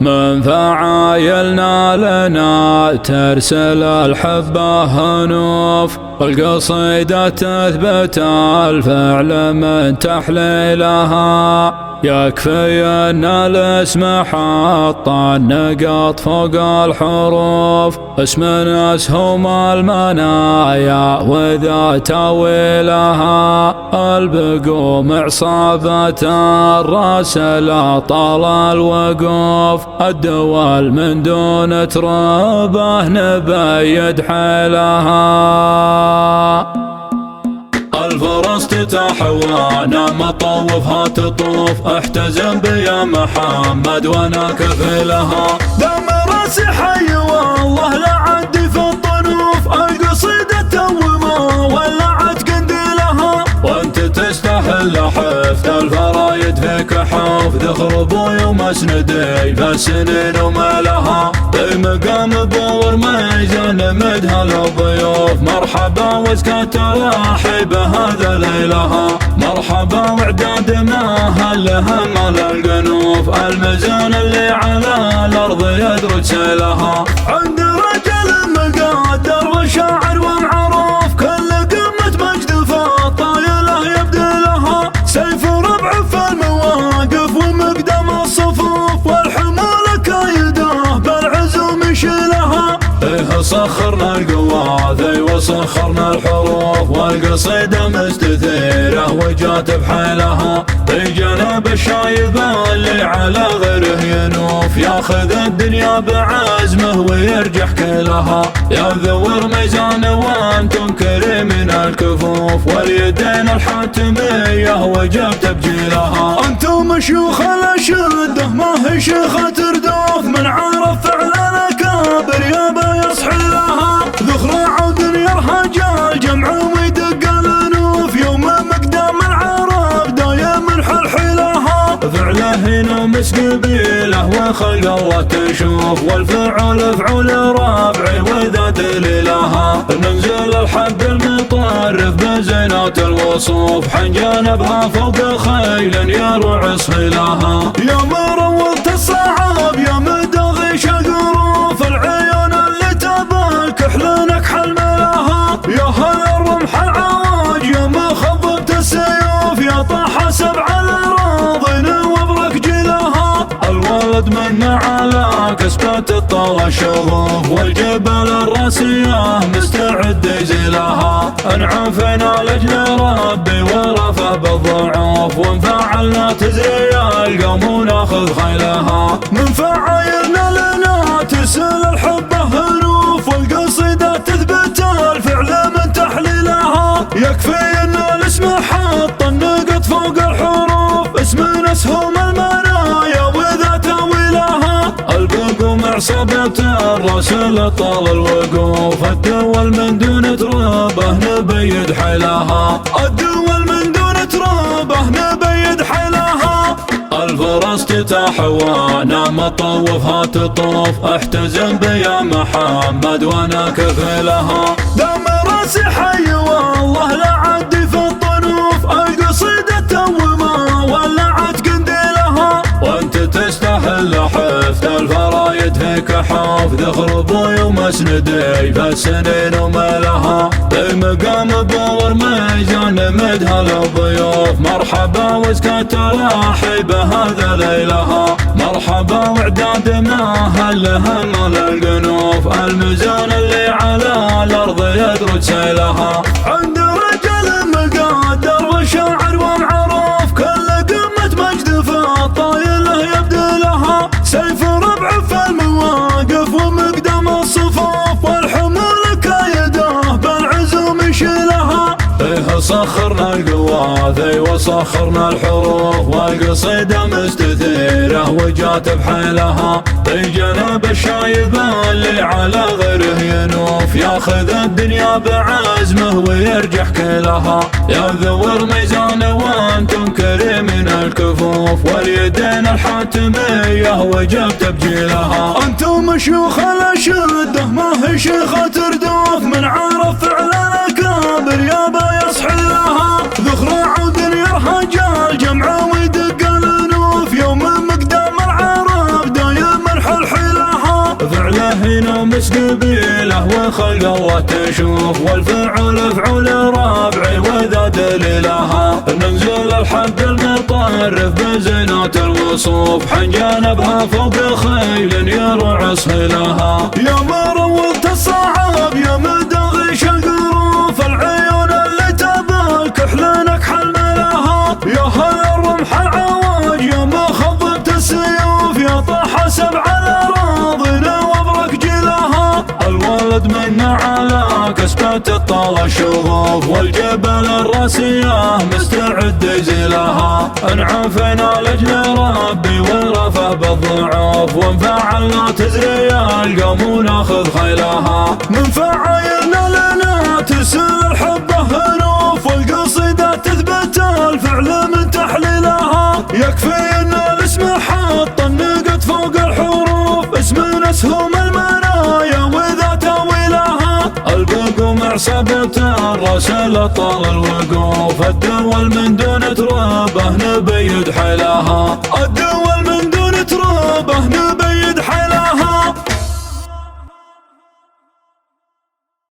من فعايلنا لنا ترسل الحبة هنوف، والقصيدة تثبت الفعل من تحليلها. يكفي ان الاسم حط النقط فوق الحروف، اسم اسهم المنايا وذا تاويلها. البقوم عصابة الراسل طال الوقوف، الدول من دون تربه نبيد حيلها. الفرس تتحوانا مطوفها تطوف، احتزم بيا محمد وانا كفلها. دم راسي حي والله لا عدي في الطنوف، القصيدة توما ولعت قنديلها. وانت تستحل حفظ الفرايد فيك حوف، ذخر ابوي ومسندي فالسنين ومالها. بمقام بور ميزان مدها للضيوف، مرحبا وزكاة راحي بهذا ليلها. مرحبا وعداد ما هلها مال القنوف، الميزان اللي على الارض يدرج سيلها. عند رجل مقدر وشاعر ومعروف، كل قمة مجد فالطايله يبدلها. سيف ربع في المواقف ومقدم الصفوف، والحمول كايده بالعزوم يشيلها. إيه صخرنا القواذي وسخرنا الحروف، والقصيدة مستثيرة وجات بحيلها. بجنب الشايب اللي على غيره ينوف، ياخذ الدنيا بعزمه ويرجح كلها. يذور ميزان وانتم كريمين الكفوف، واليدين الحاتمية وجب تبجيلها. انتم شيوخ الاشده ما هي شيخة تردوف، من عرف فعلنا كابر يابا يصحي لها. ذخر عود يرهج الجمع ويدق الانوف، يوم مقدام العرب دايم حلحلها. فعله هنا مس قبيله وخلق الله تشوف، والفعل فعل ربعي وذا دليلها. ننزل الحب المطرف بزينات الوصوف، حنجانبها فوق خيل يروع صهيلها. يا مروضت الصعب يا مدغي شقروف، العيون اللي تباك حلنك حلملها. يا هل الرمح العواج يا ما خضبت السيوف، يا طاح سبع الاراضين وابرك جيلها. الولد من على كسبة الطال الشغوف، والجبل الراسية مستعد يزيلها. انعفنا لاجل ربي ورفه بالضعوف، وانفعلنا تزري القوم وناخذ خيلها. من فعايرنا لنا ترسل الحبة هنوف، والقصيدة تثبت الفعل من تحليلها. يكفي ان الاسم حط النقط فوق الحروف، اسم اسهم المنايا وذا تاويلها. البقوم عصابة الرسل طال الوقوف، الدول من دون تربه نبيد حيلها. الدول من دون تربه نبيد حيلها. الفرس تتحوانا مطوفها تطوف، احتزم بيا محمد وانا كفلها. دم راسي حي والله لا عدي في الطنوف، القصيدة توما ولعت قنديلها. وانت تستحل حفظ الفرايد فيك حوف، ذخر ابوي ومسندي فالسنين ومالها. بمقام بور ميزان مدها للضيوف، مرحبا وزكاة راحي بهذا ليلها. مرحبا وعداد ما هلها مال القنوف، الميزان اللي على الارض يدرج سيلها. عند رجل مقدر وشاعر ومعروف، كل قمة مجد فالطايله يبدلها. سيف ربع في المواقف ومقدم الصفوف، والحمول كايده بالعزوم يشيلها. إيه صخرنا القواذي وسخرنا الحروف، والقصيدة مستثيرة وجات بحيلها. بجنب الشايب اللي على غيره ينوف، ياخذ الدنيا بعزمه ويرجح كلها. يذور ميزان وانتم كريمين الكفوف، واليدين الحاتمية وجب تبجيلها. انتم شيوخ الاشده ما هي شيخة تردوف، من عرف فعلنا كابر يابا يصحي لها. ذخر عود يرهج الجمع ويدق الانوف، يوم مقدام العرب دايم ينمس قبيله وخلق الله تشوف، والفعل افعل ربعي وذا دليلها، ننزل الحد المطرف بزينات الوصوف، حنجانبها فوق خيل يرعص لها. يا مروض الصعاب يا مدغش القروف، العيون اللي تبى كحلانك حلم لها، يا هل الرمح العواج يا ما خضبت السيوف، يا طاح سبع الاراضي وابرك جلها، الولد منا على كسبة الطال الشغوف، والجبل الراسية مستعد يزيلها، انعفنا لاجل ربي والرفه بالضعوف، وانفعلنا تزري القوم وناخذ خيلها، من فعايلنا لنا ترسل الحبه هنوف، والقصيدة تثبت الفعل من تحليلها، يكفي ان الاسم حط النقط فوق الحروف، اسم اسهم المنايا وذا تاويلها، البقوم عصبة الرسل طال الوقوف، الدول من دون ترابه نبيد حيلها، الدول